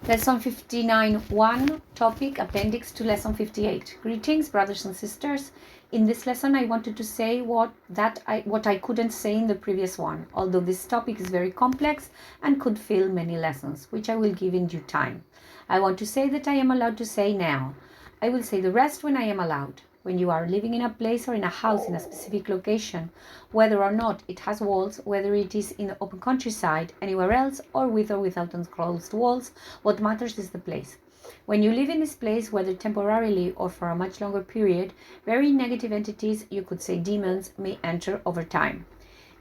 Lesson 59.1, topic, appendix to lesson 58. Greetings, brothers and sisters. In this lesson, I wanted to say what I couldn't say in the previous one, although this topic is very complex and could fill many lessons, which I will give in due time. I want to say that I am allowed to say now. I will say the rest when I am allowed. When you are living in a place or in a house in a specific location, whether or not it has walls, whether it is in the open countryside, anywhere else, or with or without enclosed walls, what matters is the place. When you live in this place, whether temporarily or for a much longer period, very negative entities, you could say demons, may enter over time.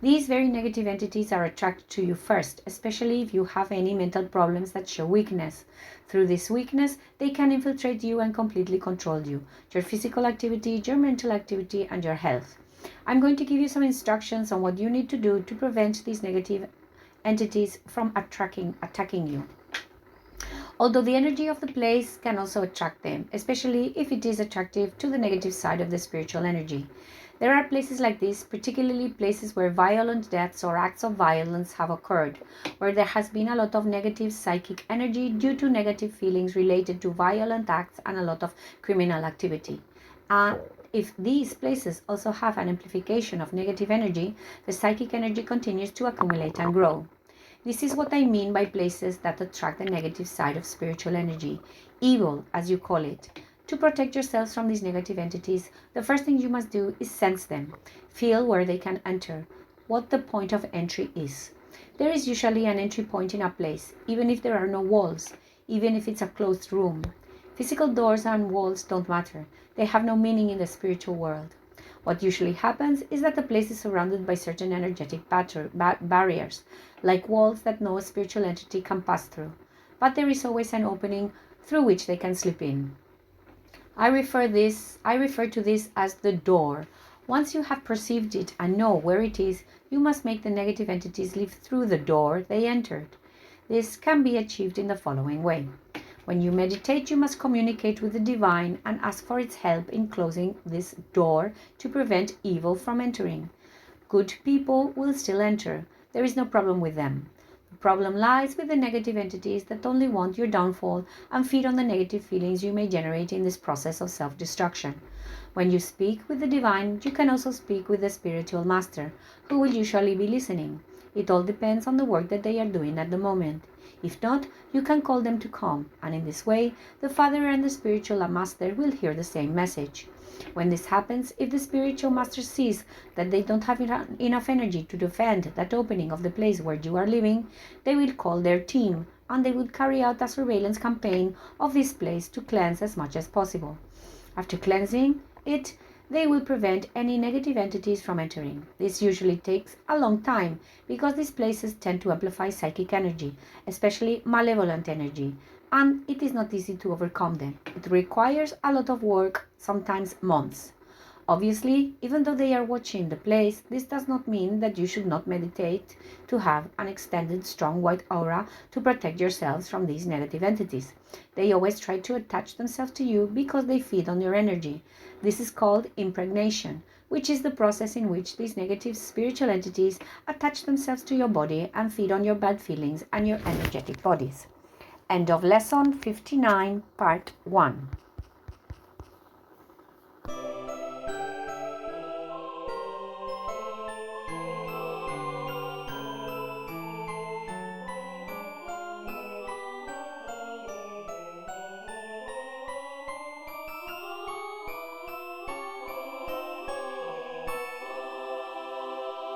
These very negative entities are attracted to you first, especially if you have any mental problems that show weakness. Through this weakness, they can infiltrate you and completely control you, your physical activity, your mental activity, and your health. I'm going to give you some instructions on what you need to do to prevent these negative entities from attacking you. Although the energy of the place can also attract them, especially if it is attractive to the negative side of the spiritual energy. There are places like this, particularly places where violent deaths or acts of violence have occurred, where there has been a lot of negative psychic energy due to negative feelings related to violent acts and a lot of criminal activity. If these places also have an amplification of negative energy, the psychic energy continues to accumulate and grow. This is what I mean by places that attract the negative side of spiritual energy, evil as you call it. To protect yourselves from these negative entities, the first thing you must do is sense them. Feel where they can enter, what the point of entry is. There is usually an entry point in a place, even if there are no walls, even if it's a closed room. Physical doors and walls don't matter. They have no meaning in the spiritual world. What usually happens is that the place is surrounded by certain energetic barriers, like walls that no spiritual entity can pass through. But there is always an opening through which they can slip in. I refer to this as the door. Once you have perceived it and know where it is, you must make the negative entities live through the door they entered. This can be achieved in the following way. When you meditate, you must communicate with the divine and ask for its help in closing this door to prevent evil from entering. Good people will still enter. There is no problem with them. The problem lies with the negative entities that only want your downfall and feed on the negative feelings you may generate in this process of self-destruction. When you speak with the divine, you can also speak with the spiritual master, who will usually be listening. It all depends on the work that they are doing at the moment. If not, you can call them to come, and in this way, the Father and the spiritual master will hear the same message. When this happens, if the spiritual master sees that they don't have enough energy to defend that opening of the place where you are living, they will call their team, and they will carry out a surveillance campaign of this place to cleanse as much as possible. After cleansing it, they will prevent any negative entities from entering. This usually takes a long time because these places tend to amplify psychic energy, especially malevolent energy, and it is not easy to overcome them. It requires a lot of work, sometimes months. Obviously, even though they are watching the place, this does not mean that you should not meditate to have an extended strong white aura to protect yourselves from these negative entities. They always try to attach themselves to you because they feed on your energy. This is called impregnation, which is the process in which these negative spiritual entities attach themselves to your body and feed on your bad feelings and your energetic bodies. End of lesson 59, part 1.